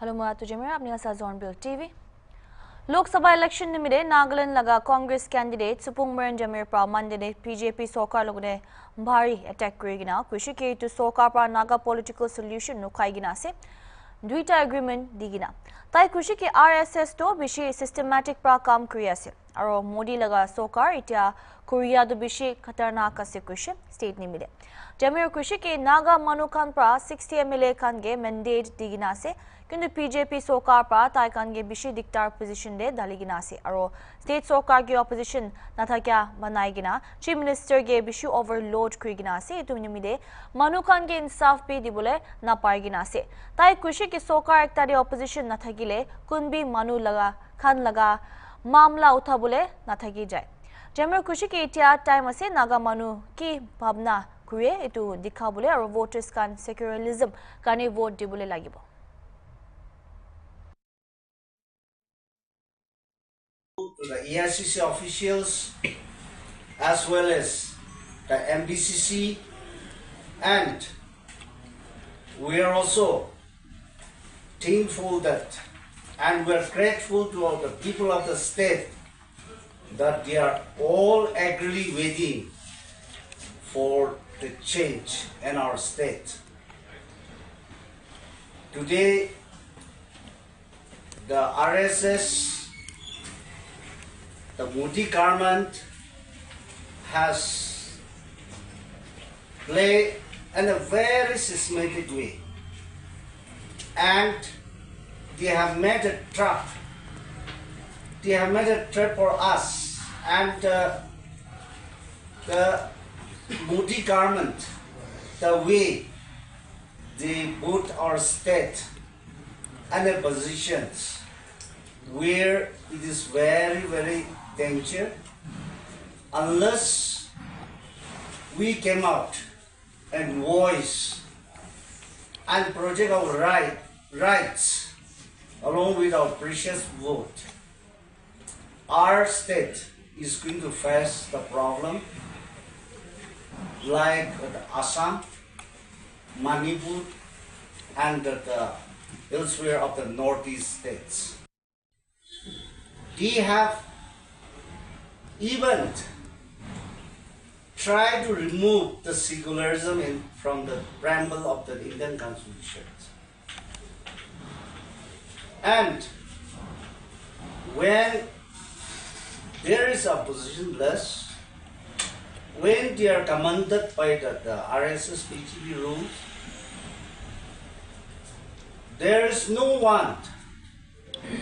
Hello, मैं तुझे मेरा अपने साथ Hornbilltv लोकसभा इलेक्शन निमित्ते नागालैंड लगा कांग्रेस कैंडिडेट सुपुंगमरन जमीर पर मंडे बीजेपी सरकार लोगों ने भारी अटैक करेगिना कृषि के तो सरकार पर नागा पॉलिटिकल सॉल्यूशन नुखाईगिना से दुईटा एग्रीमेंट दीगिना ताई कृषि के आरएसएस तो विशेष सिस्टमैटिक पर काम किया से और मोदी लगा सरकार इतिया कोरिया दो विशेष खतरनाक से कृषि स्टेट निमित्ते जमीर कृषि के नागा मनुखान पर 60 एमएलए खान के मैंडेट दीगिना से किंतु बीजेपी सरकार पर ताइकान के विशेष डिक्टार पोजीशन दे दालिगिना से और स्टेट सरकार की ऑपोजिशन नथा क्या बनाएगिना चीफ मिनिस्टर के विशु ओवरलोड करेगिना से तुम निमित्ते मनुखान के इंसाफ पे दिबोले ना पाएगिना से ताई कृषि के सरकार एक तारी ऑपोजिशन नथा गिले कुन भी मनु लगा खान लगा मामला उठा बोले नथा की जाए जमीर कृषि के इतिहास टाइम से नागा मनु की भावना कुए इतु दिखा बोले और वोटर्स कान सेक्युलरिज्म काने vote दिबोले लागिबो to the EICC officials as well as the MBCC, and we are also thankful that and we are grateful to all the people of the state that they are all eagerly waiting for the change in our state. Today the RSS, the Modi government has played in a very systematic way, and they have made a trap. They have made a trap for us, and the Modi government, the way they put our state in a positions where it is very danger unless we came out and voice and project our rights along with our precious vote. Our state is going to face the problem like the Assam, Manipur, and the elsewhere of the northeast states. They have even tried to remove the secularism from the preamble of the Indian Constitution. And when there is oppositionless, when they are commanded by the RSS PGB rules, there is no one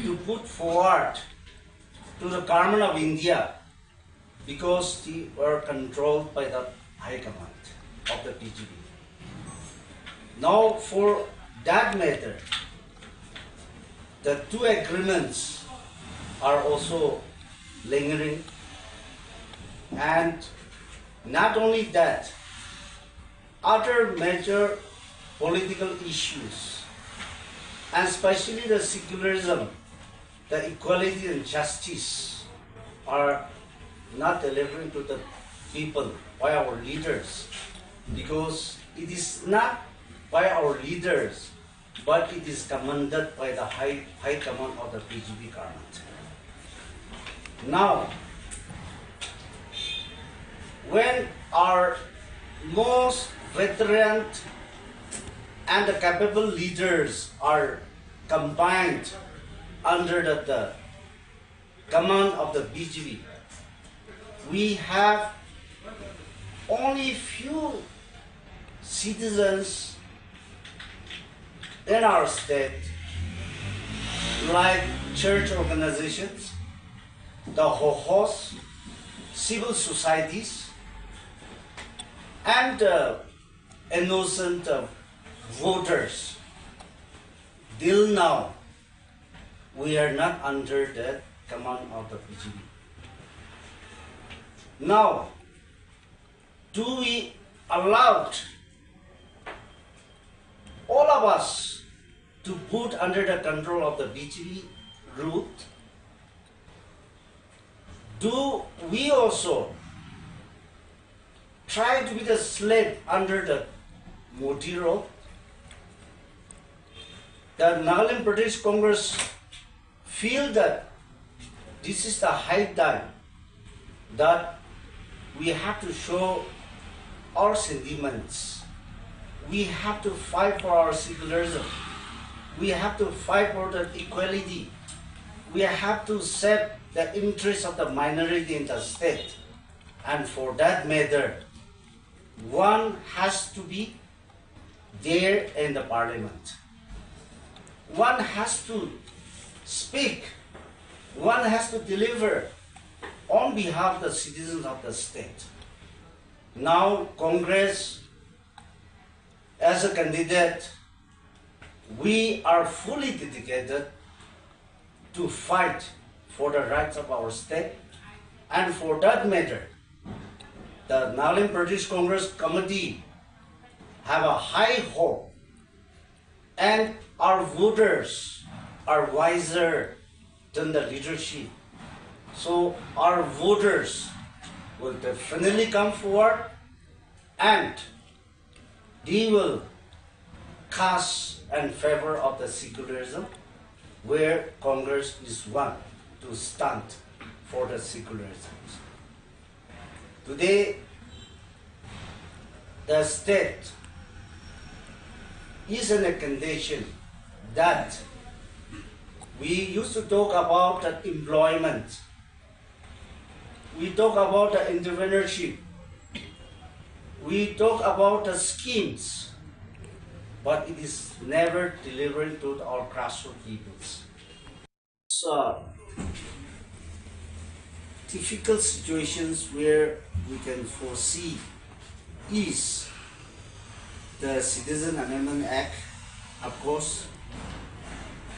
to put forward to the government of India because they were controlled by the high command of the PGB. Now for that matter, the two agreements are also lingering, and not only that, other major political issues, and especially the secularism, the equality and justice are not delivering to the people by our leaders, because it is not by our leaders, but it is commanded by the high command of the BJP government. Now, when our most veteran and the capable leaders are combined under the command of the BJP, we have only few citizens in our state, like church organizations, the HOHOs, civil societies, and innocent voters. Till now, we are not under the command of the BJP. Now, do we allow all of us to put under the control of the BJP route? Do we also try to be the slave under the Modi rule? the Nagaland Pradesh Congress feel that this is the high time that we have to show our sentiments. We have to fight for our secularism. We have to fight for the equality. We have to set the interests of the minority in the state. And for that matter, one has to be there in the parliament. One has to speak. One has to deliver on behalf of the citizens of the state. Now, Congress, as a candidate, we are fully dedicated to fight for the rights of our state, and for that matter, the Nagaland Pradesh Congress Committee have a high hope, and our voters are wiser than the leadership. So our voters will definitely come forward and they will cast in favor of the secularism, where Congress is one to stand for the secularism. Today, the state is in a condition that we used to talk about the employment. We talk about the entrepreneurship. We talk about the schemes, but it is never delivered to our grassroots peoples. So, difficult situations where we can foresee is the Citizen Amendment Act. Of course,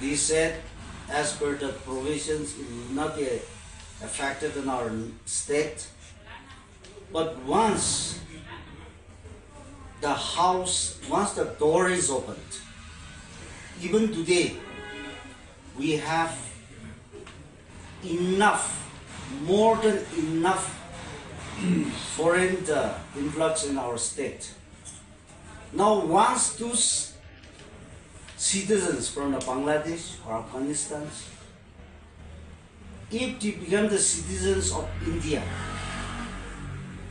they said as per the provisions it will not be affected in our state, but once the door is opened, even today we have more than enough foreign influx in our state. Now once those citizens from the Bangladesh or Afghanistan, if they become the citizens of India,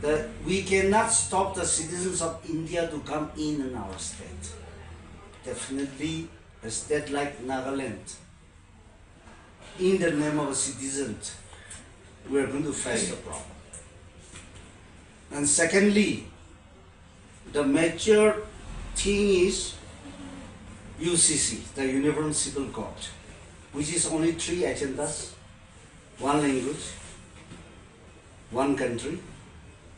that we cannot stop the citizens of India to come in our state. Definitely a state like Nagaland, in the name of a citizen, we are going to face the problem. And secondly, the major thing is UCC, the Uniform Civil Code, which is only 3 agendas: one language, one country,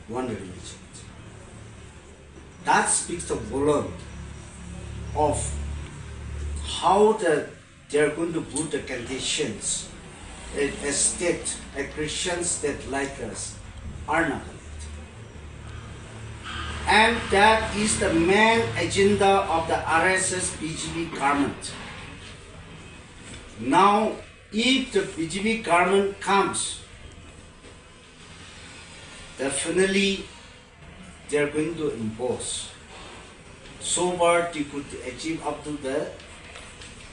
one religion. That speaks the volume of how they are going to put the conditions in a state, a Christian state like us, are not. And that is the main agenda of the RSS BJP government. Now, if the BJP government comes, definitely they are going to impose, so far they could achieve up to the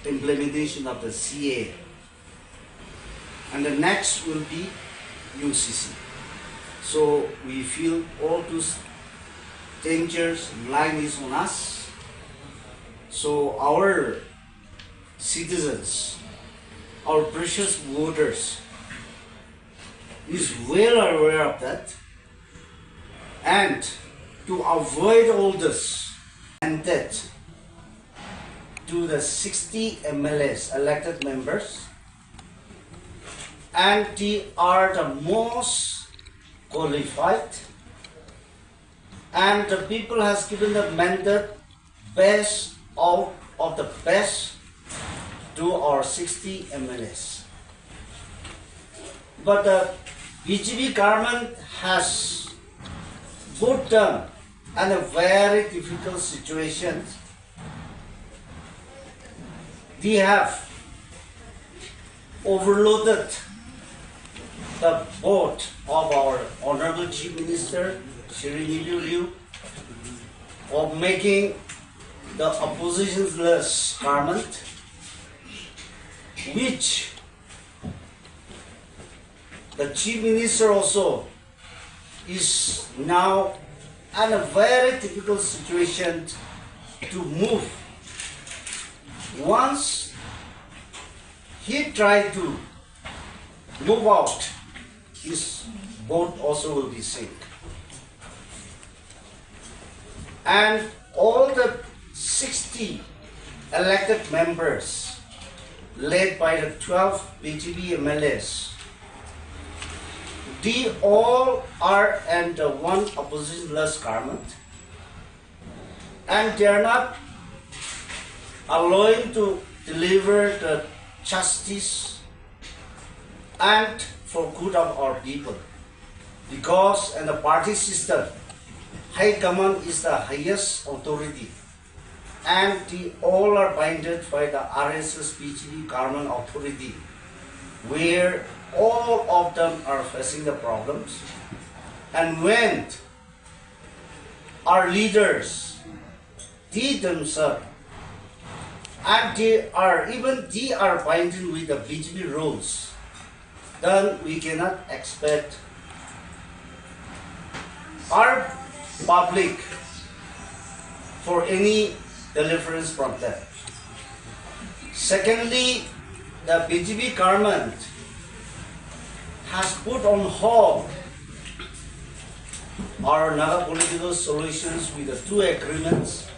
implementation of the CA. And the next will be UCC. So we feel all those dangers lying is on us. So our citizens, our precious voters, is well aware of that, and to avoid all this, and that to the 60 MLAs elected members, and they are the most qualified, and the people has given the mandate best out of the best to our 60 MLAs. But the BJP government has put them in a very difficult situation. They have overloaded the board of our Honorable Chief Minister, Shri Liu, of making the oppositionless government, which the Chief Minister also is now in a very difficult situation to move. Once he tried to move out, his boat also will be sink. And all the 60 elected members led by the 12 BJP MLAs, they all are under one oppositionless government, and they are not allowing to deliver the justice and for good of our people. Because in the party system, High Command is the highest authority, and they all are binded by the RSS BJP government authority, where all of them are facing the problems. And when our leaders, they themselves, and they are binding with the BJP rules, then we cannot expect our public for any deliverance from them. Secondly, the BJP government has put on hold our Naga political solutions with the 2 agreements,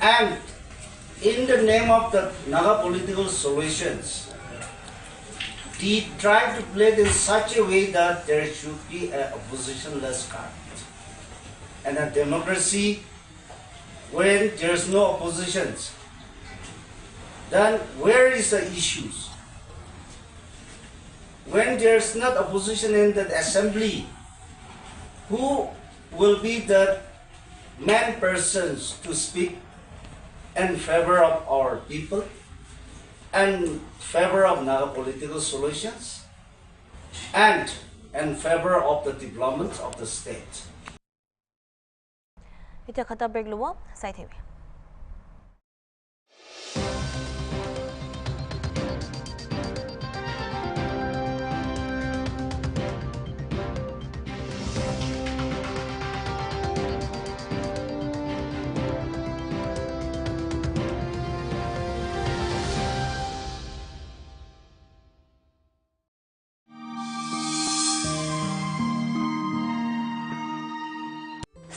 and in the name of the Naga political solutions, they try to play it in such a way that there should be an oppositionless government. And a democracy, when there's no oppositions, then where is the issues? When there's not opposition in the assembly, who will be the main persons to speak in favor of our people and favor of Naga political solutions and in favor of the development of the state? Ita khata break luwa sai thebi.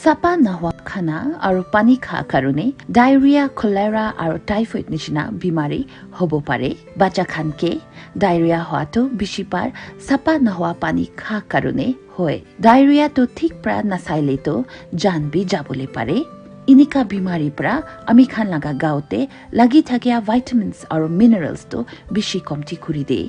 চাপা নহোৱা খানা আৰু পানী খোৱা কাৰণে diarrhoea, cholera আৰু typhoid নিচিনা বেমাৰী হ'ব পাৰে। বাচ্চা খানকে ডায়েৰিয়া হোৱাটো বেছিভাগ চাপা নহোৱা পানী খোৱা কাৰণে হয়। ডায়েৰিয়াটো ঠিক পৰা নাচাইলেতো জান বি যাবলৈ পাৰে। এনেকা বেমাৰীৰ পৰা আমি খান লগা গাঁৱতে লাগি থকা ভাইটামিনছ আৰু মিনাৰেলছটো বেছি কমটি কৰি দিয়ে।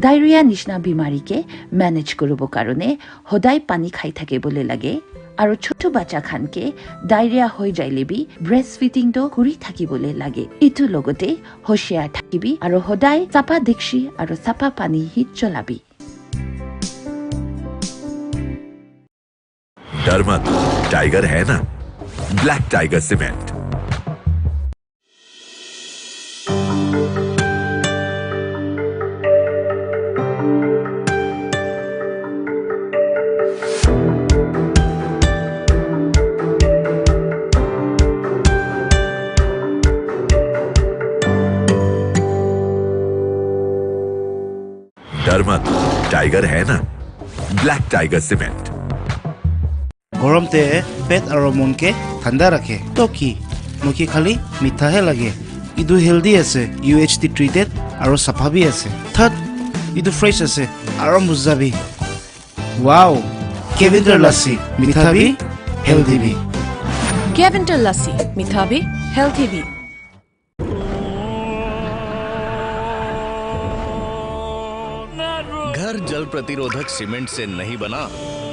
ডায়েৰিয়া নিচিনা বেমাৰীকে মেনেজ কৰিব কাৰণে সদায় পানী খাই থাকিবলৈ লাগে। আৰু ছোট বাচ্চা খানকে ডায়েৰিয়া হৈ যাইলেবি ব্ৰেষ্ট ফিডিংটো কৰি থাকিবলৈ লাগে। ইটো লগতে হুঁচিয়াৰ থাকিবি আৰু সদায় চাপা দেখছি আৰু চাপা পানী হিট চলাবি। डर मत, टाइगर है ना, ब्लैक टाइगर सीमेंट। डर मत, टाइगर है ना, ब्लैक टाइगर सीमेंट। গৰমতে পেট আৰু মনকে ঠাণ্ডা ৰাখে। তো কি মুখি খালি মিঠাহে লাগে। ইটো হেল্ডি আছে, UHT ট্ৰিটেড আৰু চাফাবি আছে। থাৰ্ড, ইটো ফ্ৰেছ আছে আৰু মুজাবি। ৱাও, কেভিন্টাৰ লাছি, মিঠাবি হেল্ডি বি। केविंटर लस्सी मीठा भी हेल्थी भी। घर जल प्रतिरोधक सीमेंट से नहीं बना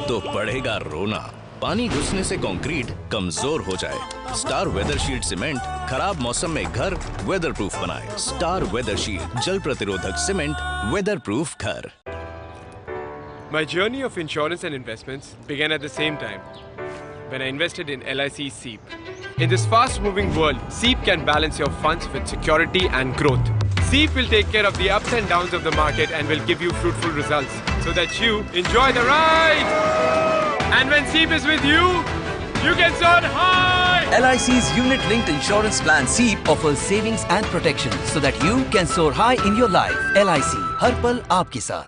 तो पड़ेगा रोना। पानी घुसने से कंक्रीट कमजोर हो जाए। स्टार वेदर शीट सीमेंट खराब मौसम में घर वेदर प्रूफ बनाए। स्टार वेदर शीट जल प्रतिरोधक सीमेंट, वेदर प्रूफ घर। My journey of insurance and investments began at the same time when I invested in LIC SEEP. In this fast-moving world, SEEP can balance your funds with security and growth. SEEP will take care of the ups and downs of the market and will give you fruitful results so that you enjoy the ride. And when SEEP is with you, you can soar high. LIC's unit-linked insurance plan SEEP offers savings and protection so that you can soar high in your life. LIC, हर पल आपके साथ.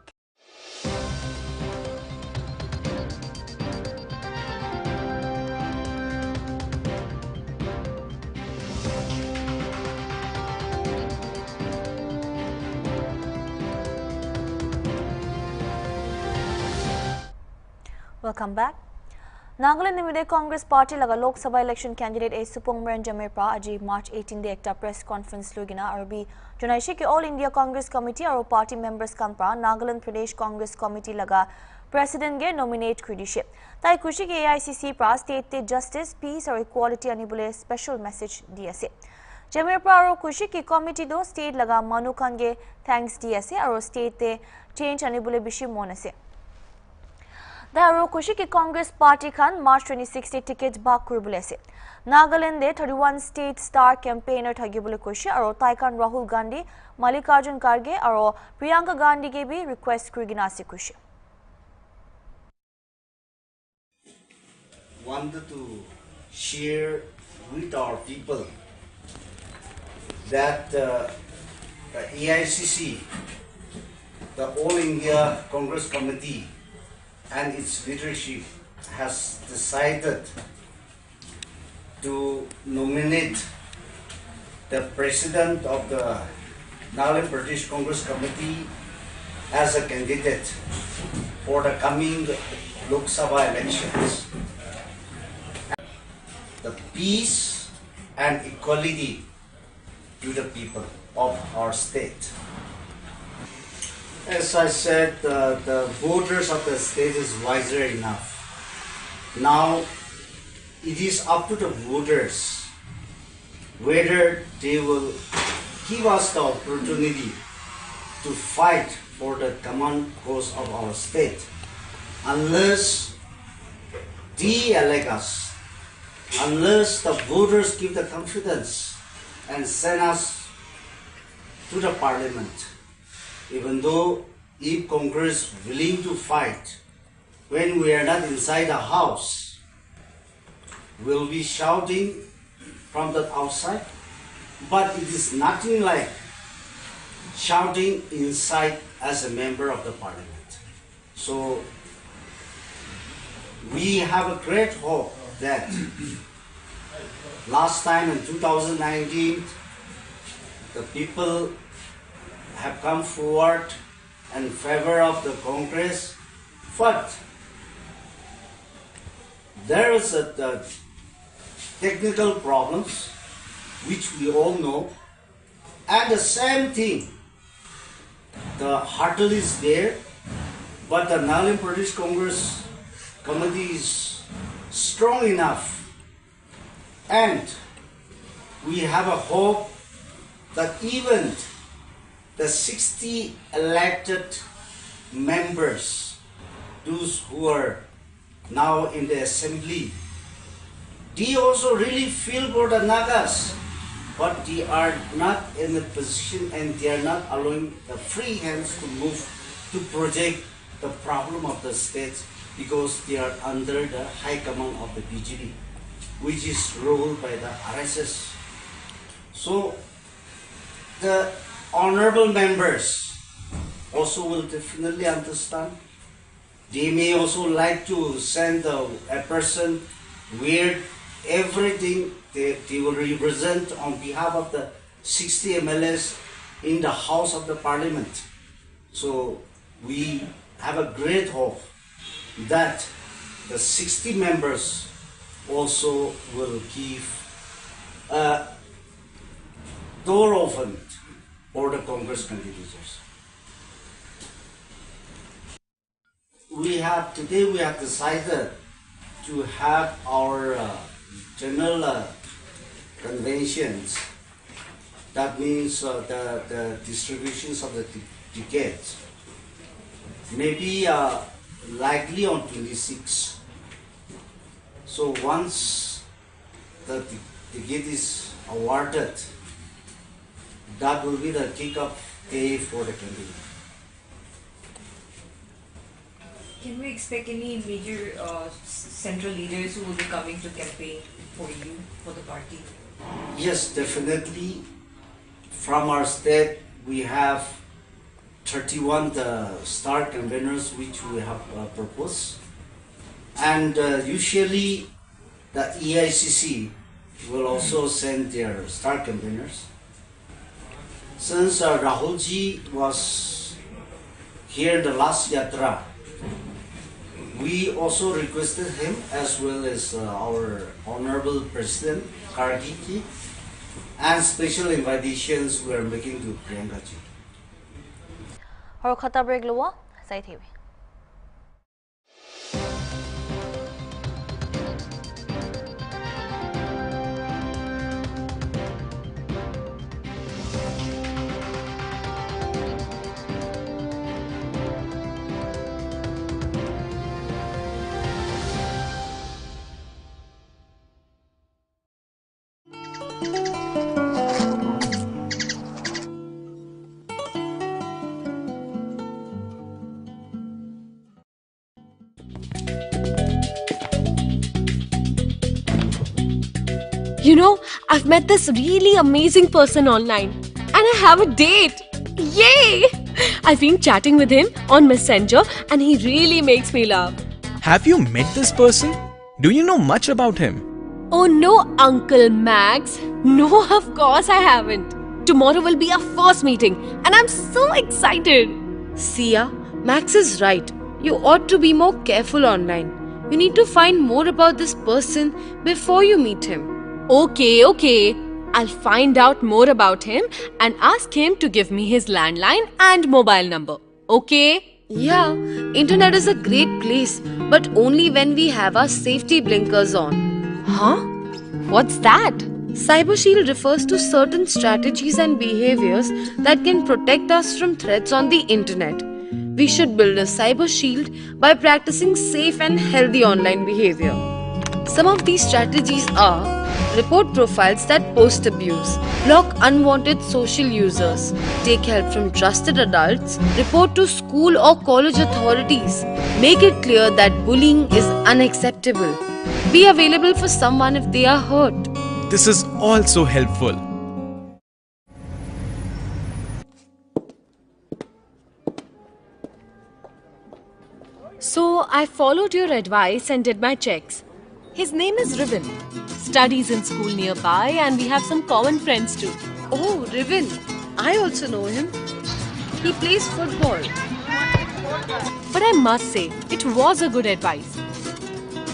Welcome back. Nagaland nimide Congress Party laga Lok Sabha election candidate A Supong Meren Jamirpa aji March 18 de ekta press conference lugina arbi jonaishi ke All India Congress Committee aro party members kanpra Nagaland Pradesh Congress Committee laga president ge nominate kridishe tai kushi ke AICC pra state te justice peace or equality anibule special message diase Jamirpa aro kushi ke committee do state laga manu khan ge thanks diase aro state te change anibule bishi monase Daro kushi ki Congress Party khan March 26 te ticket bag kuribule ase. Nagaland de 31 state star campaigner thagibule kushi aro taikan Rahul Gandhi, Mallikarjun Kharge aro Priyanka Gandhi ke bhi request kurigina ase kushi. Wanted to share with our people that the AICC, the All India Congress Committee, and its leadership has decided to nominate the president of the Nagaland Pradesh Congress Committee as a candidate for the coming Lok Sabha elections. The peace and equality to the people of our state. As I said, the voters of the state is wiser enough. Now, it is up to the voters whether they will give us the opportunity to fight for the common cause of our state. Unless they elect us, unless the voters give the confidence and send us to the parliament, even though if Congress willing to fight, when we are not inside the house, we'll be shouting from the outside, but it is nothing like shouting inside as a member of the parliament. So we have a great hope that last time in 2019, the people have come forward in favor of the Congress, but there is the technical problems which we all know, and the same thing, the hurdle is there, but the Nagaland Pradesh Congress Committee is strong enough, and we have a hope that even the 60 elected members, those who are now in the assembly, they also really feel for the Nagas, but they are not in a position and they are not allowing the free hands to move to project the problem of the states because they are under the high command of the BJP, which is ruled by the RSS. So the honorable members also will definitely understand. They may also like to send a person where everything they will represent on behalf of the 60 MLAs in the House of the Parliament. So we have a great hope that the 60 members also will give a door open for the Congress candidates. Today we have decided to have our general conventions. That means the distributions of the tickets. Maybe likely on 26. So once the ticket is awarded, that will be the kick-off day for the campaign. Can we expect any major central leaders who will be coming to campaign for you, for the party? Yes, definitely. From our state, we have 31 star campaigners which we have proposed. And usually the EICC will also send their star campaigners. Since Rahulji was here the last yatra, we also requested him as well as our Honorable President Kargiji, and special invitations we are making to Priyanka ji. Our khata break lowa sai TV. You know, I've met this really amazing person online and I have a date. Yay! I've been chatting with him on Messenger and he really makes me laugh. Have you met this person? Do you know much about him? Oh no, Uncle Max. No, of course I haven't. Tomorrow will be our first meeting and I'm so excited. Sia, Max is right. You ought to be more careful online. You need to find more about this person before you meet him. Okay. I'll find out more about him and ask him to give me his landline and mobile number. Okay? Yeah, internet is a great place, but only when we have our safety blinkers on. Huh? What's that? Cyber Shield refers to certain strategies and behaviors that can protect us from threats on the internet. We should build a cyber shield by practicing safe and healthy online behavior. Some of these strategies are: report profiles that post abuse, block unwanted social users, take help from trusted adults, report to school or college authorities, make it clear that bullying is unacceptable, be available for someone if they are hurt. This is also helpful. So I followed your advice and did my checks. His name is Riven. Studies in school nearby and we have some common friends too. Oh, Riven. I also know him. He plays football. But I must say, it was a good advice.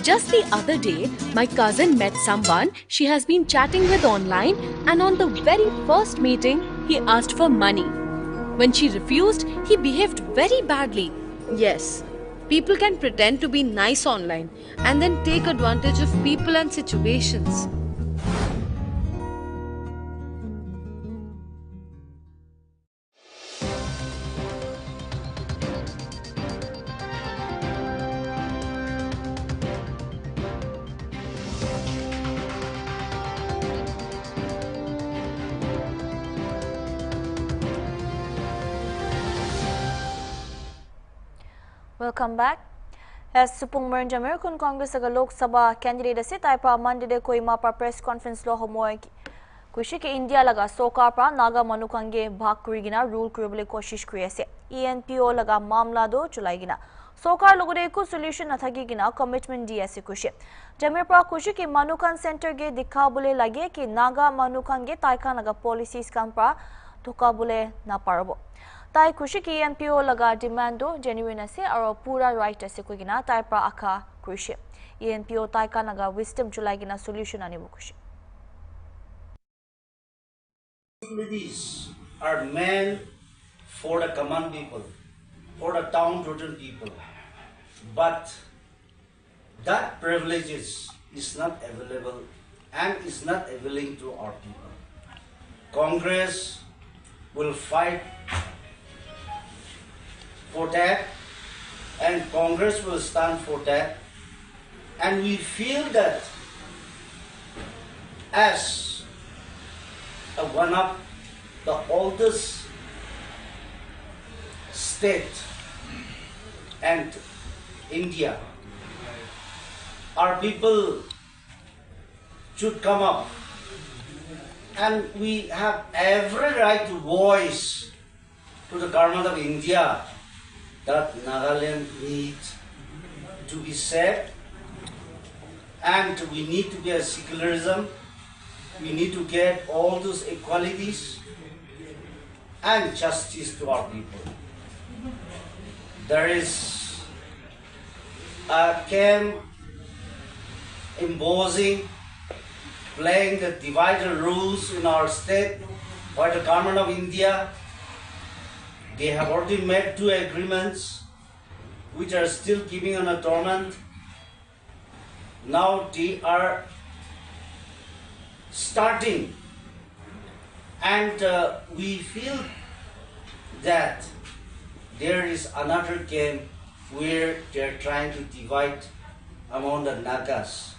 Just the other day, my cousin met someone she has been chatting with online, and on the very first meeting, he asked for money. When she refused, he behaved very badly. Yes. People can pretend to be nice online and then take advantage of people and situations. Welcome back. As Supung Mernjamir kun Congress aga Lok Sabha candidate ase tai pra Monday ko ima pra press conference lo homoy kushi ke India laga sokar pra naga manukange bhag kurigina rule kuribole koshish kuri ase ENPO laga mamla do chulaigina sokar logore ko solution nathagi gina commitment di ase kushi jamir pra kushi ke manukan center ge dikha bole lage ki naga manukange taika naga policies kam pra thoka bole na parbo Tai kushi ki ENPO laga demando genuine ase aro pura right ase koigina tai pra akha kushi ENPO tai ka naga wisdom chulai gina solution anibo kushi. These are meant for the common people, for the downtrodden people, but that privileges is not available and is not availing to our people. Congress will fight for that, and Congress will stand for that, and we feel that as one of the oldest state and India, our people should come up, and we have every right to voice to the government of India that Nagaland needs to be saved, and we need to get secularism. We need to get all those equalities and justice to our people. There is a camp imposing, playing the divided rules in our state by the government of India. They have already made 2 agreements which are still keeping on a dormant. Now they are starting, and we feel that there is another game where they are trying to divide among the Nagas.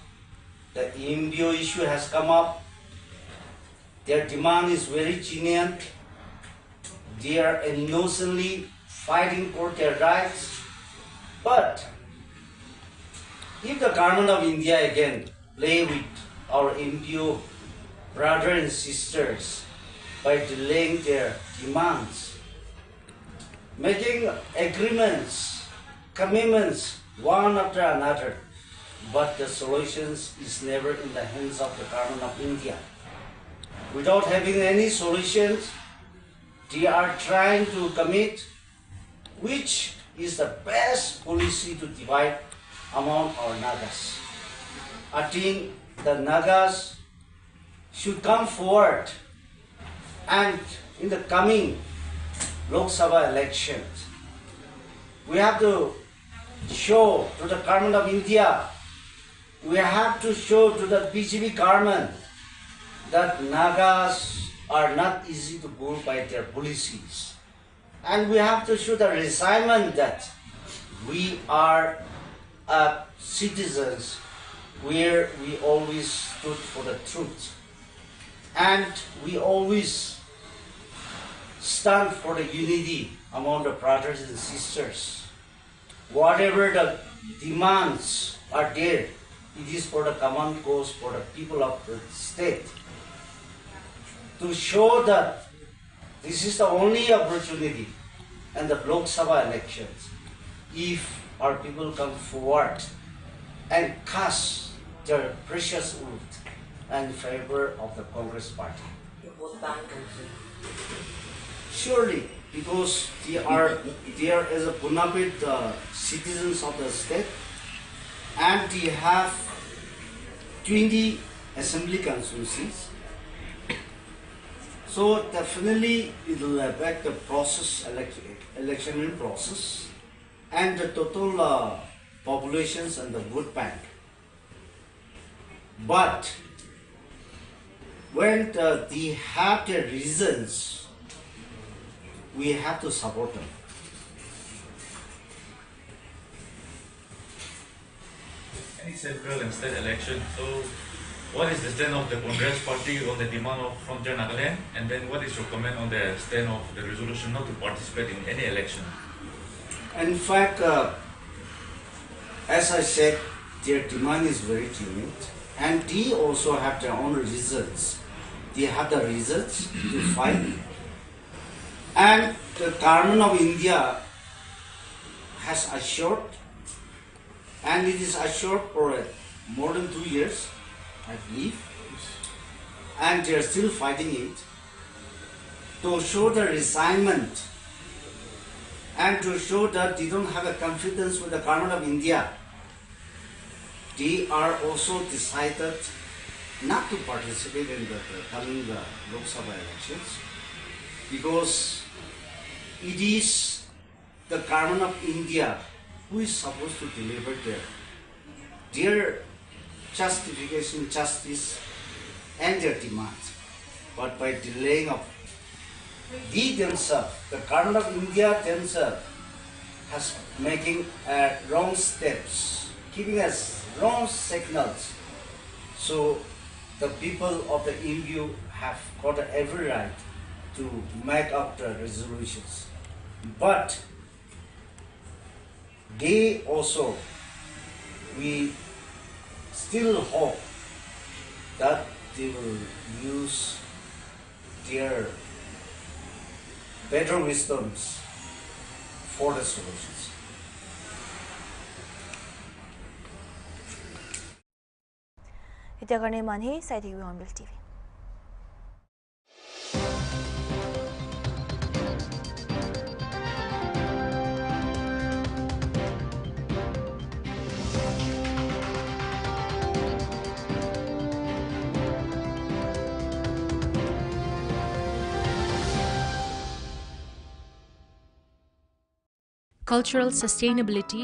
The embryo issue has come up. Their demand is very genuine. They are innocently fighting for their rights. But if the government of India again play with our embryo brothers and sisters by delaying their demands, making agreements, commitments one after another, but the solutions is never in the hands of the government of India. Without having any solutions, they are trying to commit which is the best policy to divide among our Nagas. I think the Nagas should come forward, and in the coming Lok Sabha elections, we have to show to the government of India, we have to show to the BJP government that Nagas are not easy to rule by their policies. And we have to show the resignment that we are citizens where we always stood for the truth. And we always stand for the unity among the brothers and sisters. Whatever the demands are there, it is for the common cause for the people of the state. To show that this is the only opportunity in the Lok Sabha elections, if our people come forward and cast their precious vote in favor of the Congress party. Surely, because they are as a bona fide citizens of the state, and they have 20 assembly constituencies. So definitely it will affect the process, election process, and the total populations and the vote bank. But when they have their reasons, we have to support them. Any central and state election, so what is the stand of the Congress party on the demand of Frontier Nagaland, and then what is your comment on the stand of the resolution not to participate in any election? In fact, as I said, their demand is very genuine, and they also have their own reasons. They have the reasons to fight, and the government of India has assured, and it is assured for more than 2 years, I believe, and they are still fighting it, to show the resignment and to show that they don't have a confidence with the government of India. They are also decided not to participate in the coming Lok Sabha elections, because it is the government of India who is supposed to deliver their justification, justice, and their demands. But by delaying of they themselves, the government of India themselves, has making wrong steps, giving us wrong signals. So the people of the EU have got every right to make up the resolutions. But they also, we still hope that they will use their better wisdoms for the solutions. Ita karne manhi sai TV Hornbilltv. Cultural sustainability